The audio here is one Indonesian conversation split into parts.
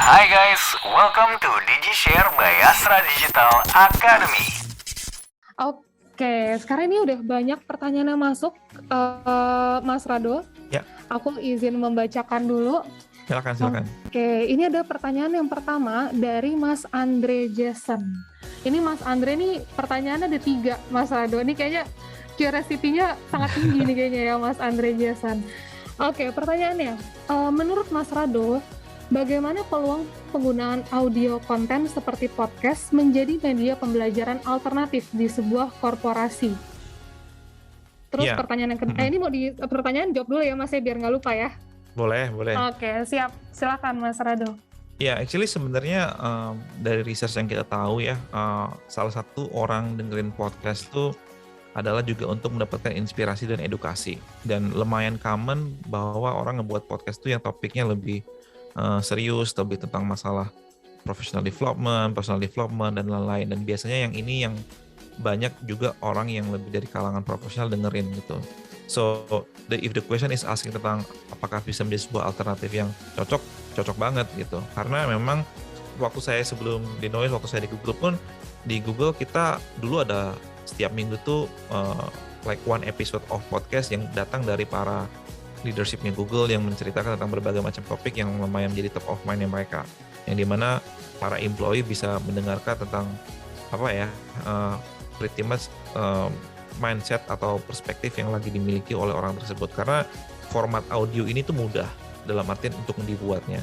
Hi guys, welcome to DigiShare by Astra Digital Academy. Oke, sekarang ini udah banyak pertanyaan yang masuk, Mas Rado. Ya. Aku izin membacakan dulu. Silakan. Oke, ini ada pertanyaan yang pertama dari Mas Andre Jason. Ini Mas Andre nih pertanyaannya ada 3, Mas Rado. Ini kayaknya curiosity-nya sangat tinggi nih kayaknya ya Mas Andre Jason. Oke, pertanyaannya, menurut Mas Rado, bagaimana peluang penggunaan audio konten seperti podcast menjadi media pembelajaran alternatif di sebuah korporasi? Terus Ya. pertanyaan yang kedua, ini mau di pertanyaan jawab dulu ya Mas, biar nggak lupa ya. Boleh. Oke, siap. Silakan Mas Rado. Ya, actually sebenarnya dari research yang kita tahu ya, salah satu orang dengerin podcast tuh adalah juga untuk mendapatkan inspirasi dan edukasi. Dan lumayan common bahwa orang ngebuat podcast tuh yang topiknya lebih serius, lebih tentang masalah professional development, personal development, dan lain-lain. Dan biasanya yang ini yang banyak juga orang yang lebih dari kalangan profesional dengerin gitu. So, if the question is asking tentang apakah bisa menjadi sebuah alternatif yang cocok banget gitu. Karena memang waktu saya sebelum di Noise, waktu saya di Google pun, di Google kita dulu ada setiap minggu tuh like one episode of podcast yang datang dari para leadershipnya Google yang menceritakan tentang berbagai macam topik yang lumayan menjadi top of mind mereka, yang dimana para employee bisa mendengarkan tentang pretty much mindset atau perspektif yang lagi dimiliki oleh orang tersebut. Karena format audio ini tuh mudah dalam artian untuk dibuatnya,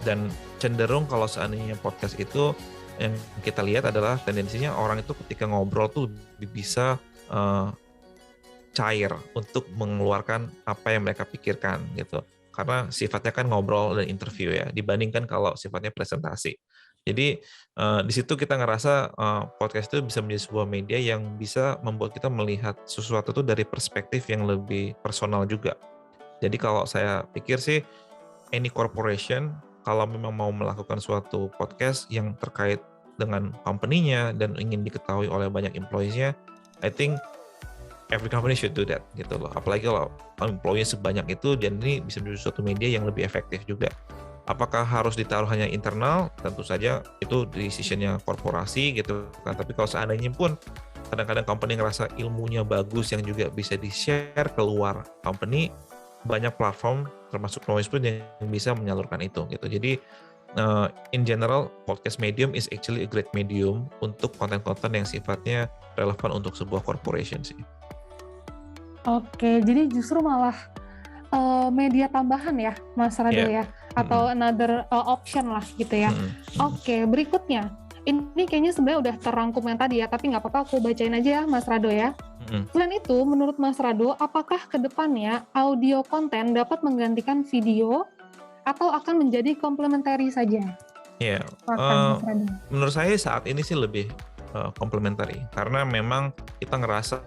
dan cenderung kalau seandainya podcast itu yang kita lihat adalah tendensinya orang itu ketika ngobrol tuh lebih bisa cair untuk mengeluarkan apa yang mereka pikirkan gitu. Karena sifatnya kan ngobrol dan interview ya, dibandingkan kalau sifatnya presentasi. Jadi di situ kita ngerasa podcast itu bisa menjadi sebuah media yang bisa membuat kita melihat sesuatu itu dari perspektif yang lebih personal juga. Jadi kalau saya pikir sih, any corporation kalau memang mau melakukan suatu podcast yang terkait dengan company-nya dan ingin diketahui oleh banyak employees-nya, I think every company should do that gitu loh. Apalagi kalau employee sebanyak itu, dan ini bisa menjadi suatu media yang lebih efektif juga. Apakah harus ditaruh hanya internal? Tentu saja itu decision-nya korporasi gitu kan. Tapi kalau seandainya pun kadang-kadang company ngerasa ilmunya bagus yang juga bisa di-share keluar company, banyak platform termasuk Noise pun yang bisa menyalurkan itu gitu. Jadi in general podcast medium is actually a great medium untuk konten-konten yang sifatnya relevan untuk sebuah corporation sih. Oke, jadi justru malah media tambahan ya Mas Rado ya, atau another option lah gitu ya. Oke, berikutnya ini kayaknya sebenarnya udah terangkum yang tadi ya, tapi nggak apa-apa aku bacain aja ya Mas Rado ya. Selain itu, menurut Mas Rado, apakah kedepannya audio konten dapat menggantikan video atau akan menjadi komplementari saja? Ya, menurut saya saat ini sih lebih komplementari, karena memang kita ngerasa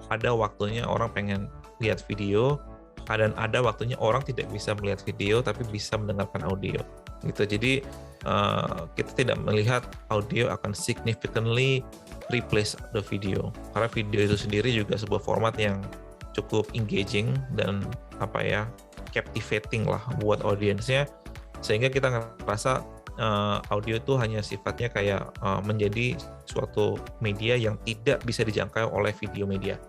ada waktunya orang pengen lihat video, dan ada waktunya orang tidak bisa melihat video tapi bisa mendengarkan audio gitu. Jadi kita tidak melihat audio akan significantly replace the video, karena video itu sendiri juga sebuah format yang cukup engaging dan captivating lah buat audiensnya, sehingga kita ngerasa audio itu hanya sifatnya kayak menjadi suatu media yang tidak bisa dijangkau oleh video media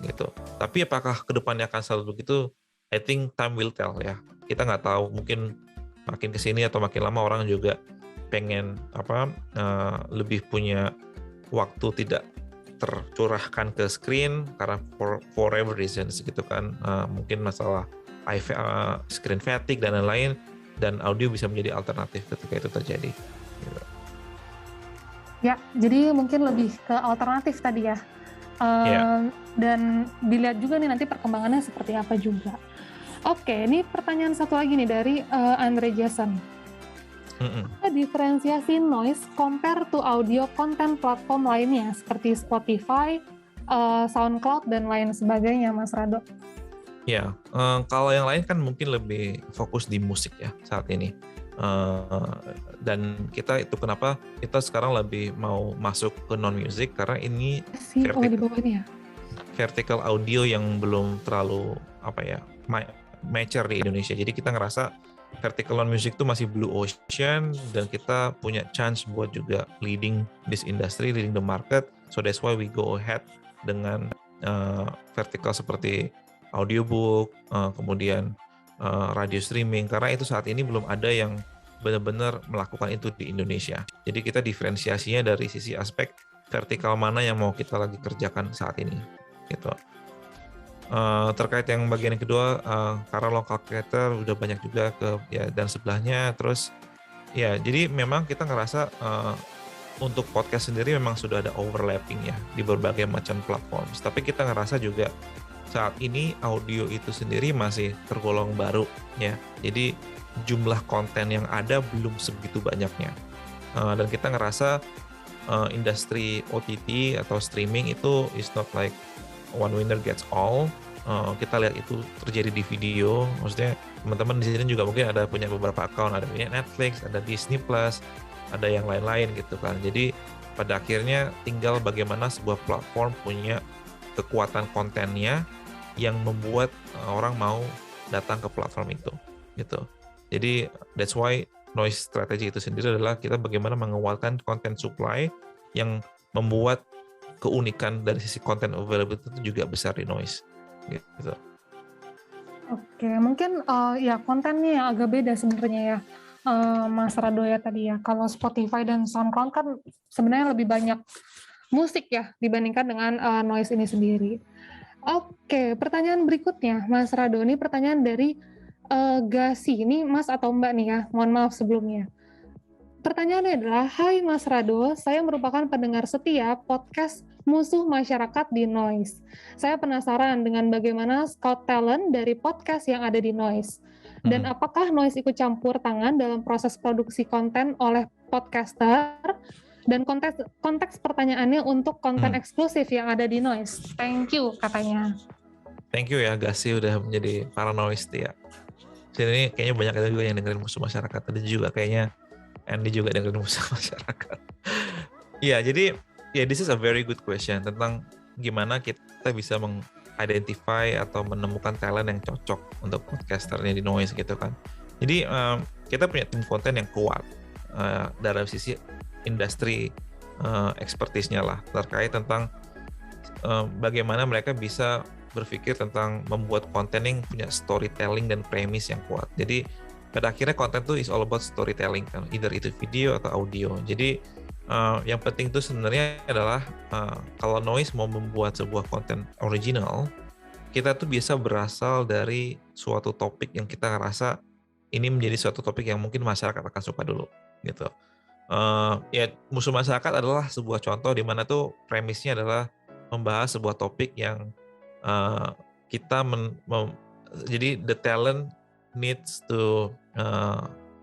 gitu. Tapi apakah kedepannya akan selalu begitu? I think time will tell ya. Kita nggak tahu, mungkin makin kesini atau makin lama orang juga pengen lebih punya waktu tidak tercurahkan ke screen karena for whatever reasons gitu kan, mungkin masalah screen fatigue dan lain-lain, dan audio bisa menjadi alternatif ketika itu terjadi gitu. Ya, jadi mungkin lebih ke alternatif tadi ya. Dan dilihat juga nih nanti perkembangannya seperti apa juga. Oke, ini pertanyaan satu lagi nih dari Andre Jason. Apa diferensiasi Noise compare to audio content platform lainnya seperti Spotify, SoundCloud, dan lain sebagainya, Mas Rado? Ya, kalau yang lain kan mungkin lebih fokus di musik ya saat ini. Dan kita itu kenapa kita sekarang lebih mau masuk ke non-music, karena ini vertical audio yang belum terlalu mature di Indonesia. Jadi kita ngerasa vertical non music itu masih blue ocean, dan kita punya chance buat juga leading this industry, leading the market. So that's why we go ahead dengan vertical seperti audiobook, kemudian radio streaming, karena itu saat ini belum ada yang benar-benar melakukan itu di Indonesia. Jadi kita diferensiasinya dari sisi aspek vertikal mana yang mau kita lagi kerjakan saat ini, gitu. Terkait yang bagian yang kedua, karena local creator udah banyak juga dan sebelahnya, terus ya jadi memang kita ngerasa untuk podcast sendiri memang sudah ada overlapping ya di berbagai macam platform. Tapi kita ngerasa juga saat ini audio itu sendiri masih tergolong baru ya. Jadi jumlah konten yang ada belum segitu banyaknya. Dan kita ngerasa industri OTT atau streaming itu is not like one winner gets all. Kita lihat itu terjadi di video. Maksudnya teman-teman di sini juga mungkin ada punya beberapa account, ada punya Netflix, ada Disney Plus, ada yang lain-lain gitu kan. Jadi pada akhirnya tinggal bagaimana sebuah platform punya kekuatan kontennya yang membuat orang mau datang ke platform itu gitu. Jadi that's why noise strategy itu sendiri adalah kita bagaimana menguatkan content supply yang membuat keunikan dari sisi content availability itu juga besar di noise gitu. Oke, mungkin ya kontennya yang agak beda sebenarnya ya, Mas Rado ya tadi ya. Kalau Spotify dan SoundCloud kan sebenarnya lebih banyak musik ya dibandingkan dengan noise ini sendiri. Oke, pertanyaan berikutnya, Mas Rado, ini pertanyaan dari Gasi. Ini Mas atau Mbak nih ya, mohon maaf sebelumnya. Pertanyaannya adalah, hai Mas Rado, saya merupakan pendengar setia podcast Musuh Masyarakat di Noise. Saya penasaran dengan bagaimana scout talent dari podcast yang ada di Noise. Dan apakah Noise ikut campur tangan dalam proses produksi konten oleh podcaster? Dan konteks pertanyaannya untuk konten eksklusif yang ada di Noise. Thank you, katanya. Thank you ya, Gasi udah menjadi para noise ya. Sini kayaknya banyak juga yang dengerin Musuh Masyarakat. Tadi juga kayaknya Andy juga dengerin Musuh Masyarakat. Iya, jadi this is a very good question tentang gimana kita bisa mengidentify atau menemukan talent yang cocok untuk podcasternya di Noise gitu kan. Jadi kita punya tim konten yang kuat dalam sisi industri expertise-nya lah, terkait tentang bagaimana mereka bisa berpikir tentang membuat konten yang punya storytelling dan premise yang kuat. Jadi pada akhirnya konten itu is all about storytelling kan, either itu video atau audio. Jadi yang penting itu sebenarnya adalah kalau Noise mau membuat sebuah konten original, kita tuh biasa berasal dari suatu topik yang kita ngerasa ini menjadi suatu topik yang mungkin masyarakat akan suka dulu gitu. Ya Musuh Masyarakat adalah sebuah contoh di mana tuh premisnya adalah membahas sebuah topik yang kita jadi the talent needs to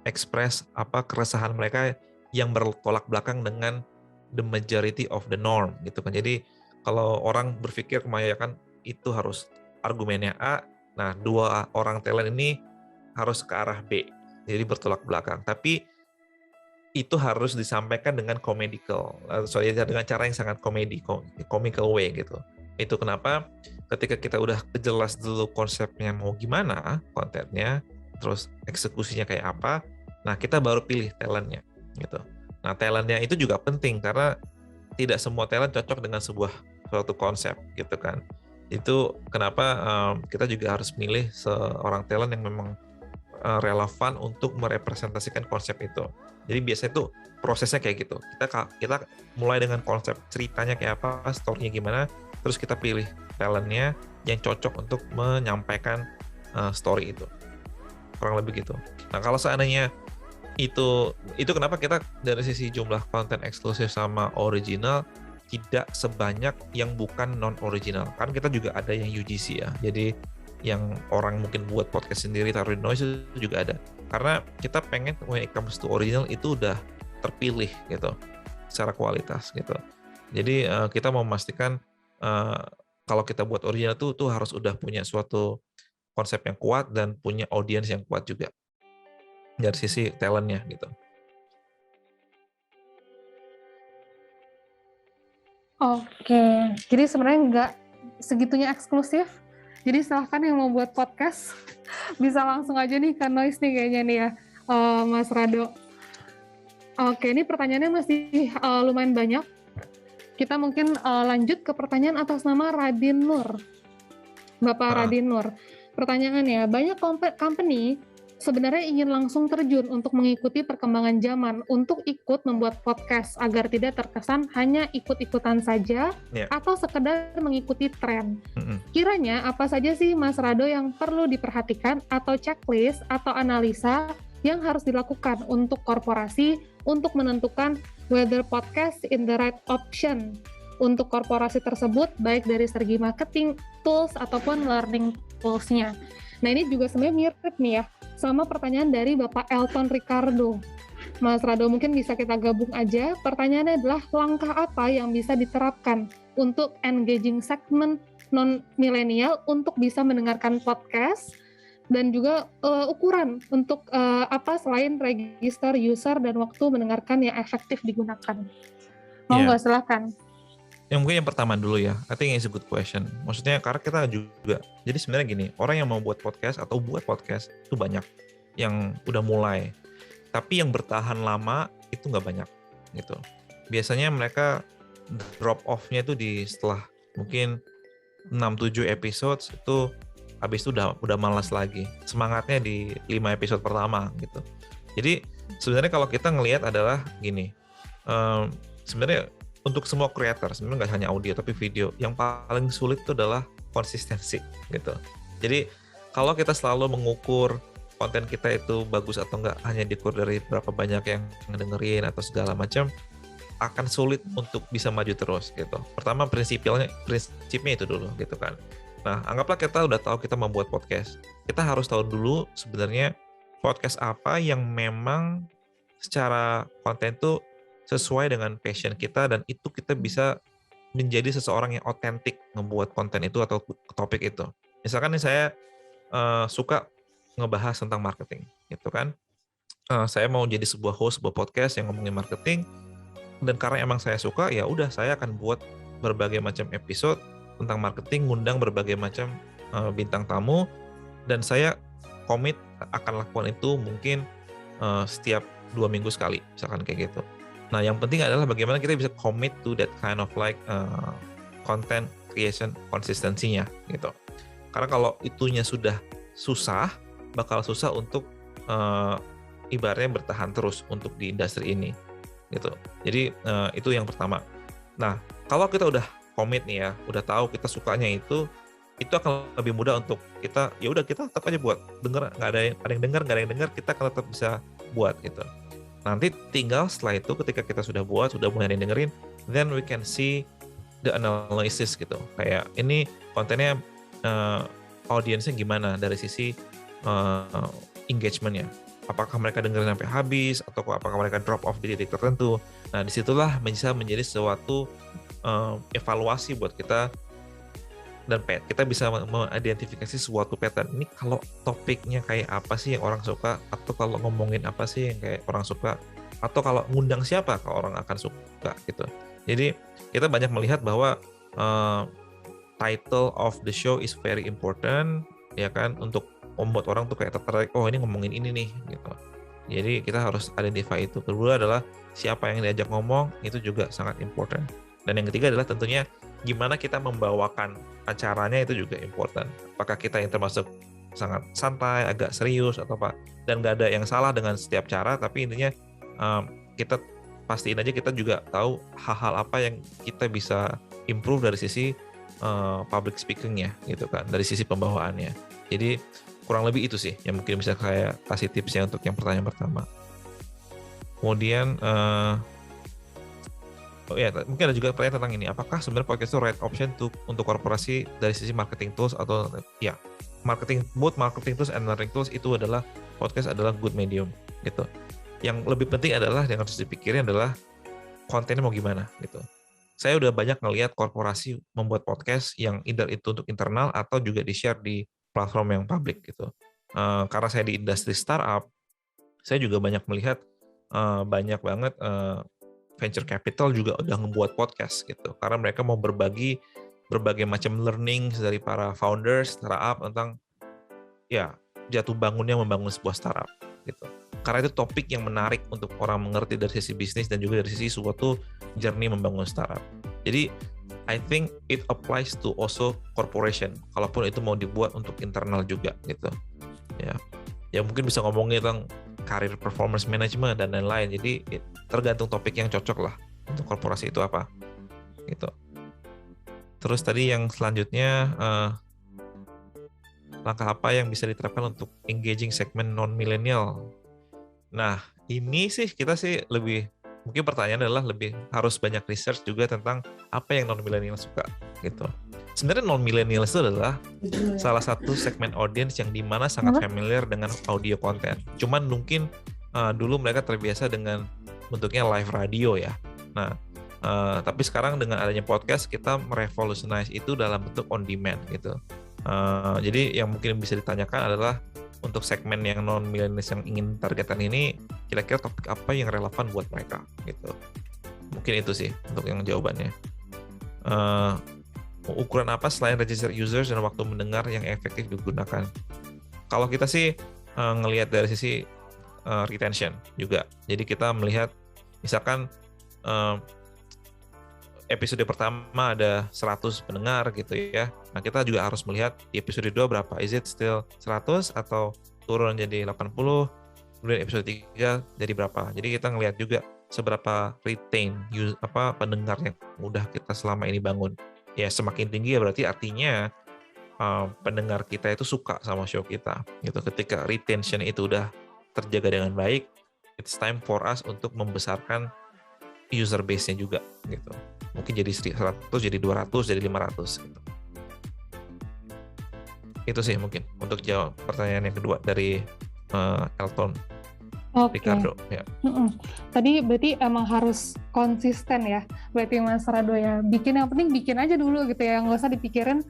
express apa keresahan mereka yang bertolak belakang dengan the majority of the norm gitu kan. Jadi kalau orang berpikir kebanyakan itu harus argumennya A, nah dua orang talent ini harus ke arah B, jadi bertolak belakang. Tapi itu harus disampaikan dengan dengan cara yang sangat comical way gitu. Itu kenapa ketika kita udah jelas dulu konsepnya mau gimana, kontennya, terus eksekusinya kayak apa, nah kita baru pilih talentnya gitu. Nah talentnya itu juga penting karena tidak semua talent cocok dengan suatu konsep gitu kan. Itu kenapa kita juga harus milih seorang talent yang memang relevan untuk merepresentasikan konsep itu. Jadi biasanya tuh prosesnya kayak gitu. Kita mulai dengan konsep ceritanya kayak apa, story-nya gimana, terus kita pilih talentnya yang cocok untuk menyampaikan story itu. Kurang lebih gitu. Nah kalau seandainya itu kenapa kita dari sisi jumlah konten eksklusif sama original tidak sebanyak yang bukan non original. Kan kita juga ada yang UGC ya. Jadi yang orang mungkin buat podcast sendiri taruh di Noise itu juga ada. Karena kita pengen when it comes to original itu udah terpilih gitu secara kualitas gitu. Jadi kita mau memastikan kalau kita buat original tuh harus udah punya suatu konsep yang kuat dan punya audiens yang kuat juga dari sisi talentnya gitu. Oke, jadi sebenarnya nggak segitunya eksklusif Jadi silahkan yang mau buat podcast bisa langsung aja nih ke Noise nih kayaknya nih ya, Mas Rado. Oke, ini pertanyaannya masih lumayan banyak. Kita mungkin lanjut ke pertanyaan atas nama Radin Nur. Bapak Radin Nur. Pertanyaannya, banyak company sebenarnya ingin langsung terjun untuk mengikuti perkembangan zaman untuk ikut membuat podcast agar tidak terkesan hanya ikut-ikutan saja atau sekedar mengikuti tren. Kiranya apa saja sih Mas Rado yang perlu diperhatikan atau checklist atau analisa yang harus dilakukan untuk korporasi untuk menentukan whether podcast in the right option untuk korporasi tersebut, baik dari segi marketing tools ataupun learning tools-nya. Nah, ini juga sebenarnya mirip nih ya, sama pertanyaan dari Bapak Elton Ricardo. Mas Rado, mungkin bisa kita gabung aja. Pertanyaannya adalah, langkah apa yang bisa diterapkan untuk engaging segmen non-milenial untuk bisa mendengarkan podcast, dan juga ukuran untuk apa selain register user dan waktu mendengarkan yang efektif digunakan. Monggo, silakan. Yang mungkin yang pertama dulu ya, I think it's a good question. Maksudnya karena kita juga, jadi sebenarnya gini, orang yang mau buat podcast atau buat podcast itu banyak yang udah mulai, tapi yang bertahan lama itu nggak banyak gitu. Biasanya mereka drop off-nya itu di setelah mungkin 6-7 episodes itu habis itu udah malas lagi. Semangatnya di 5 episode pertama gitu. Jadi sebenarnya kalau kita ngelihat adalah gini, sebenarnya untuk semua creator, sebenarnya nggak hanya audio tapi video, yang paling sulit itu adalah konsistensi gitu. Jadi kalau kita selalu mengukur konten kita itu bagus atau nggak hanya diukur dari berapa banyak yang ngedengerin atau segala macam, akan sulit untuk bisa maju terus gitu. Pertama prinsipnya itu dulu gitu kan. Nah, anggaplah kita udah tahu kita membuat podcast. Kita harus tahu dulu sebenarnya podcast apa yang memang secara konten tuh sesuai dengan passion kita dan itu kita bisa menjadi seseorang yang otentik ngebuat konten itu atau topik itu. Misalkan nih saya suka ngebahas tentang marketing gitu kan. Saya mau jadi sebuah host sebuah podcast yang ngomongin marketing, dan karena emang saya suka, ya udah saya akan buat berbagai macam episode tentang marketing, ngundang berbagai macam bintang tamu, dan saya komit akan lakukan itu mungkin setiap 2 minggu sekali, misalkan kayak gitu. Nah, yang penting adalah bagaimana kita bisa commit to that kind of like content creation konsistensinya gitu. Karena kalau itunya sudah susah, bakal susah untuk ibaratnya bertahan terus untuk di industri ini gitu. Jadi itu yang pertama. Nah, kalau kita udah commit nih ya, udah tahu kita sukanya itu akan lebih mudah untuk kita, ya udah kita tetap aja buat, denger nggak ada yang dengar, nggak ada yang dengar, kita akan tetap bisa buat gitu. Nanti tinggal setelah itu ketika kita sudah buat, sudah mulai dengerin, then we can see the analysis gitu. Kayak ini kontennya audiensnya gimana dari sisi engagementnya. Apakah mereka dengerin sampai habis atau apakah mereka drop off di titik tertentu. Nah, disitulah bisa menjadi suatu evaluasi buat kita, dan kita bisa mengidentifikasi suatu pattern. Ini kalau topiknya kayak apa sih yang orang suka, atau kalau ngomongin apa sih yang kayak orang suka, atau kalau ngundang siapa kalau orang akan suka gitu. Jadi kita banyak melihat bahwa title of the show is very important ya kan, untuk membuat orang tuh kayak tertarik, oh ini ngomongin ini nih gitu. Jadi kita harus identify itu. Kedua adalah siapa yang diajak ngomong, itu juga sangat important. Dan yang ketiga adalah tentunya gimana kita membawakan acaranya, itu juga important. Apakah kita yang termasuk sangat santai, agak serius atau apa. Dan nggak ada yang salah dengan setiap cara, tapi intinya kita pastiin aja kita juga tahu hal-hal apa yang kita bisa improve dari sisi public speaking-nya gitu kan, dari sisi pembawaannya. Jadi kurang lebih itu sih yang mungkin bisa saya kasih tipsnya untuk yang pertanyaan pertama. Kemudian mungkin ada juga pertanyaan tentang ini, apakah sebenarnya podcast itu right option untuk korporasi dari sisi marketing tools, atau ya both marketing tools and learning tools itu adalah podcast adalah good medium gitu. Yang lebih penting adalah yang harus dipikirin adalah kontennya mau gimana gitu. Saya udah banyak ngelihat korporasi membuat podcast yang either itu untuk internal atau juga di-share di platform yang public gitu. Karena saya di industri startup, saya juga banyak melihat banyak banget venture capital juga udah ngebuat podcast gitu, karena mereka mau berbagi berbagai macam learning dari para founders startup tentang ya jatuh bangunnya membangun sebuah startup gitu. Karena itu topik yang menarik untuk orang mengerti dari sisi bisnis dan juga dari sisi suatu journey membangun startup. Jadi I think it applies to also corporation. Kalaupun itu mau dibuat untuk internal juga gitu. Ya mungkin bisa ngomongin tentang career performance management dan lain-lain. Jadi tergantung topik yang cocok lah untuk korporasi itu apa gitu. Terus tadi yang selanjutnya langkah apa yang bisa diterapkan untuk engaging segmen non-millennial. Nah ini sih kita sih lebih, mungkin pertanyaan adalah lebih harus banyak research juga tentang apa yang non-millennial suka gitu. Sebenarnya non-millennial itu adalah salah satu segmen audience yang dimana sangat familiar dengan audio content. Cuman mungkin dulu mereka terbiasa dengan bentuknya live radio ya. Nah, tapi sekarang dengan adanya podcast kita merevolutionize itu dalam bentuk on demand gitu. Jadi yang mungkin bisa ditanyakan adalah untuk segmen yang non-millennials yang ingin targetan ini, kira-kira topik apa yang relevan buat mereka gitu. Mungkin itu sih untuk yang jawabannya. Ukuran apa selain register users dan waktu mendengar yang efektif digunakan? Kalau kita sih ngelihat dari sisi retention juga. Jadi kita melihat misalkan episode pertama ada 100 pendengar gitu ya. Nah, kita juga harus melihat di episode 2 berapa. Is it still 100 atau turun jadi 80? Kemudian episode 3 jadi berapa? Jadi kita ngelihat juga seberapa retain pendengar yang udah kita selama ini bangun. Ya, semakin tinggi ya berarti artinya pendengar kita itu suka sama show kita. Gitu. Ketika retention itu udah terjaga dengan baik, it's time for us untuk membesarkan user base-nya juga gitu. Mungkin jadi 100, jadi 200, jadi 500 gitu. Itu sih mungkin untuk jawab pertanyaan yang kedua dari Elton. Ricardo ya. Tadi berarti emang harus konsisten ya, berarti Mas Rado ya. Yang penting bikin aja dulu gitu ya, nggak usah dipikirin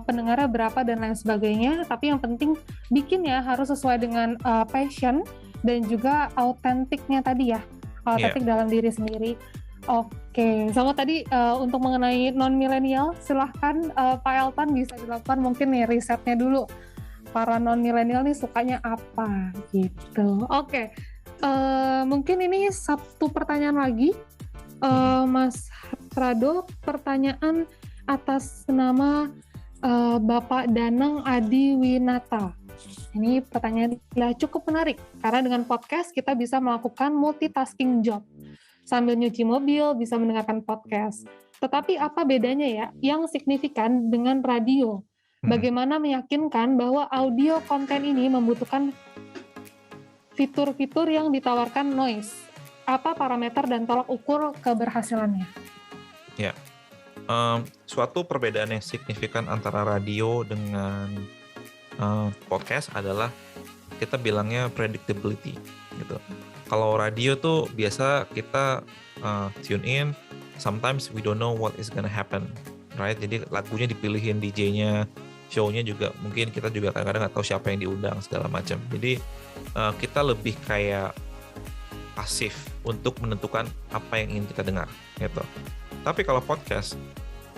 pendengarnya berapa dan lain sebagainya. Tapi yang penting bikin ya harus sesuai dengan passion dan juga autentiknya tadi ya, autentik dalam diri sendiri. Oke, sama tadi untuk mengenai non-milenial, silahkan Pak Elton bisa dilakukan mungkin nih risetnya dulu. Para non-milenial nih sukanya apa gitu. Oke, mungkin ini satu pertanyaan lagi, Mas Rado, pertanyaan atas nama Bapak Danang Adi Winata. Ini pertanyaan cukup menarik karena dengan podcast kita bisa melakukan multitasking job. Sambil nyuci mobil bisa mendengarkan podcast. Tetapi apa bedanya ya yang signifikan dengan radio? Bagaimana meyakinkan bahwa audio konten ini membutuhkan fitur-fitur yang ditawarkan Noise? Apa parameter dan tolak ukur keberhasilannya? Ya, suatu perbedaan yang signifikan antara radio dengan podcast adalah kita bilangnya predictability gitu. Kalau radio tuh biasa kita tune in, sometimes we don't know what is gonna happen, right? Jadi lagunya dipilihin DJ-nya, show-nya juga mungkin kita juga kadang-kadang nggak tahu siapa yang diundang segala macam. Jadi kita lebih kayak pasif untuk menentukan apa yang ingin kita dengar gitu. Tapi kalau podcast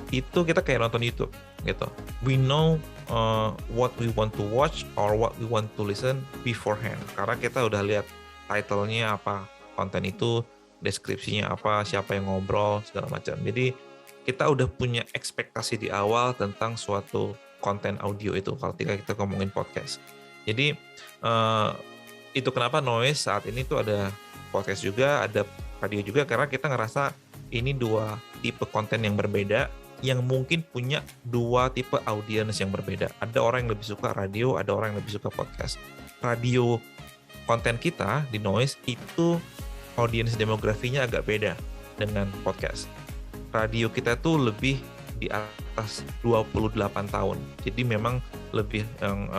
itu kita kayak nonton YouTube gitu. We know what we want to watch or what we want to listen beforehand. Karena kita udah lihat title-nya apa, konten itu, deskripsinya apa, siapa yang ngobrol segala macam. Jadi kita udah punya ekspektasi di awal tentang suatu konten audio itu kalau kita ngomongin podcast. Jadi itu kenapa Noise saat ini tuh ada podcast juga, ada radio juga, karena kita ngerasa ini dua tipe konten yang berbeda yang mungkin punya dua tipe audiens yang berbeda. Ada orang yang lebih suka radio, ada orang yang lebih suka podcast. Radio konten kita di Noise itu audiens demografinya agak beda dengan podcast. Radio kita tuh lebih di atas 28 tahun. Jadi memang lebih yang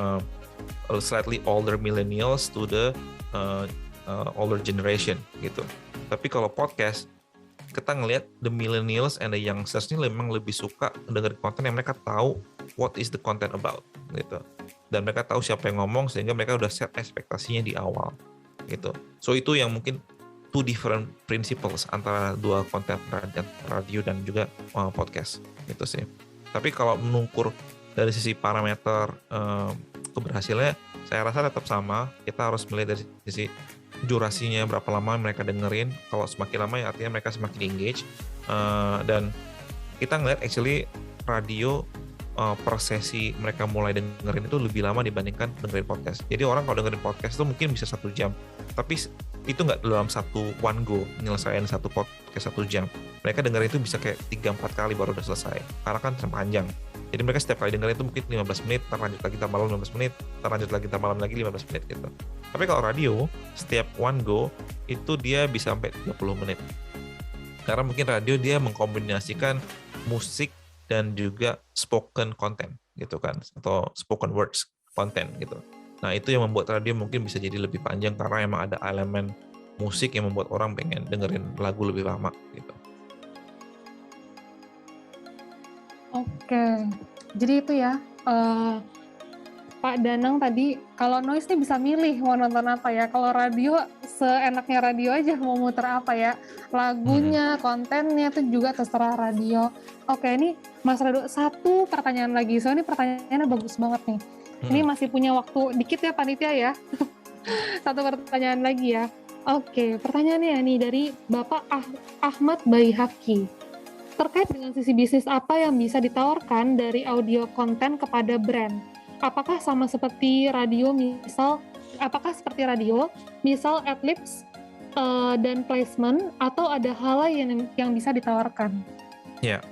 slightly older millennials to the older generation gitu. Tapi kalau podcast kita ngelihat the millennials and the youngsters ini memang lebih suka dengar konten yang mereka tahu what is the content about gitu. Dan mereka tahu siapa yang ngomong sehingga mereka udah set ekspektasinya di awal gitu. So itu yang mungkin two different principles antara dua konten radio dan juga podcast gitu sih. Tapi kalau mengukur dari sisi parameter keberhasilannya, saya rasa tetap sama. Kita harus melihat dari sisi durasinya, berapa lama mereka dengerin. Kalau semakin lama ya artinya mereka semakin engage. Dan kita ngeliat actually radio per sesi mereka mulai dengerin itu lebih lama dibandingkan dengerin podcast. Jadi orang kalau dengerin podcast itu mungkin bisa 1 jam, tapi itu nggak dalam one go nyelesain satu podcast 1 jam. Mereka dengerin itu bisa kayak 3-4 kali baru udah selesai, karena kan panjang. Jadi mereka setiap kali dengerin itu mungkin 15 menit, lanjut lagi ntar malam 15 menit, lanjut lagi ntar malam lagi 15 menit gitu. Tapi kalau radio, setiap one go itu dia bisa sampai 30 menit. Karena mungkin radio dia mengkombinasikan musik dan juga spoken content gitu kan, atau spoken words content gitu. Nah itu yang membuat radio mungkin bisa jadi lebih panjang karena emang ada elemen musik yang membuat orang pengen dengerin lagu lebih lama gitu. Oke, jadi itu ya Pak Danang tadi, kalau noise nih bisa milih mau nonton apa ya. Kalau radio, seenaknya radio aja mau muter apa ya. Lagunya, kontennya itu juga terserah radio. Oke, ini Mas Rado, satu pertanyaan lagi. Soalnya ini pertanyaannya bagus banget nih. Ini masih punya waktu dikit ya panitia ya. Satu pertanyaan lagi ya. Oke, pertanyaannya nih dari Bapak Ahmad Baihaki. Terkait dengan sisi bisnis apa yang bisa ditawarkan dari audio konten kepada brand? Apakah sama seperti radio, misal adlibs dan placement, atau ada hal lain yang bisa ditawarkan? Ya,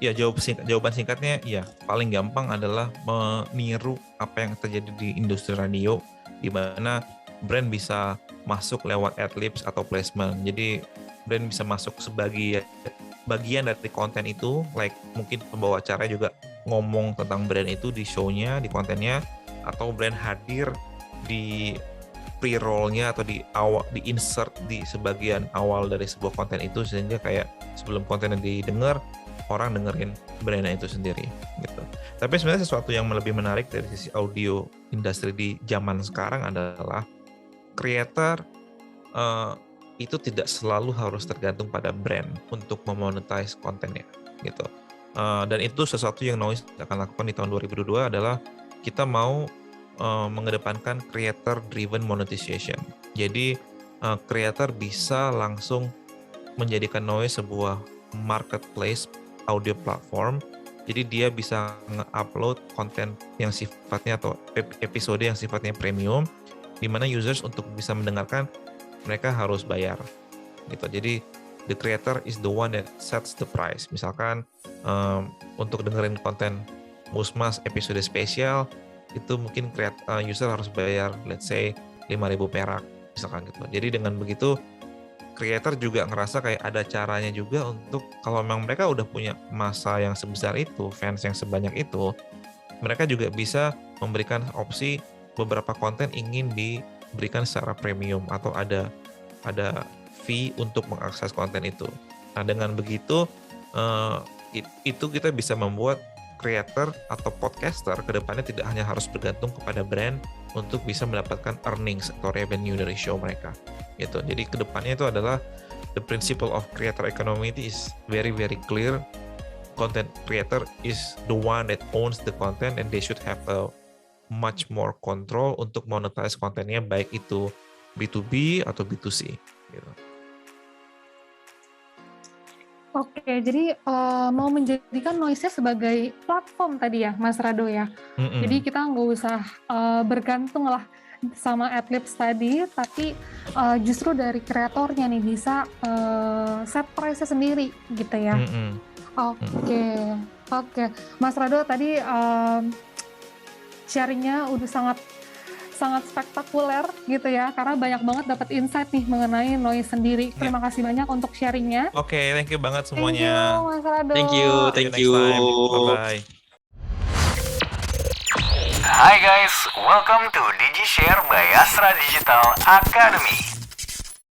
jawaban singkatnya ya, paling gampang adalah meniru apa yang terjadi di industri radio, di mana brand bisa masuk lewat adlibs atau placement. Jadi brand bisa masuk sebagai bagian dari konten itu, like mungkin pembawa acara juga ngomong tentang brand itu di show-nya, di kontennya, atau brand hadir di pre-roll-nya atau di insert di sebagian awal dari sebuah konten itu, sehingga kayak sebelum kontennya didengar, orang dengerin brandnya itu sendiri gitu. Tapi sebenarnya sesuatu yang lebih menarik dari sisi audio industri di zaman sekarang adalah creator itu tidak selalu harus tergantung pada brand untuk memonetize kontennya gitu. Dan itu sesuatu yang Noise akan lakukan di tahun 2022 adalah kita mau mengedepankan creator driven monetization. Jadi creator bisa langsung menjadikan Noise sebuah marketplace audio platform. Jadi dia bisa nge-upload konten yang sifatnya atau episode yang sifatnya premium, di mana users untuk bisa mendengarkan mereka harus bayar gitu. Jadi the creator is the one that sets the price. Misalkan untuk dengerin konten Musmas episode spesial itu mungkin user harus bayar let's say 5.000 perak misalkan gitu. Jadi dengan begitu creator juga ngerasa kayak ada caranya juga untuk kalau memang mereka udah punya masa yang sebesar itu, fans yang sebanyak itu, mereka juga bisa memberikan opsi beberapa konten ingin diberikan secara premium atau ada fee untuk mengakses konten itu. Nah dengan begitu itu kita bisa membuat creator atau podcaster kedepannya tidak hanya harus bergantung kepada brand untuk bisa mendapatkan earnings atau revenue dari show mereka gitu. Jadi kedepannya itu adalah the principle of creator economy is very very clear. Content creator is the one that owns the content and they should have a much more control untuk monetize kontennya, baik itu B2B atau B2C gitu. Oke, jadi mau menjadikan Noise-nya sebagai platform tadi ya, Mas Rado ya. Jadi kita nggak usah bergantung lah sama adlibs tadi, tapi justru dari kreatornya nih bisa set price-nya sendiri gitu ya. Oke. Mas Rado tadi sharing-nya udah sangat spektakuler gitu ya, karena banyak banget dapat insight nih mengenai Noise sendiri. Terima kasih banyak untuk sharing-nya. Oke, thank you banget semuanya. Thank you, Mas Rado. Thank you. Bye-bye. Hai guys, welcome to DigiShare by Astra Digital Academy.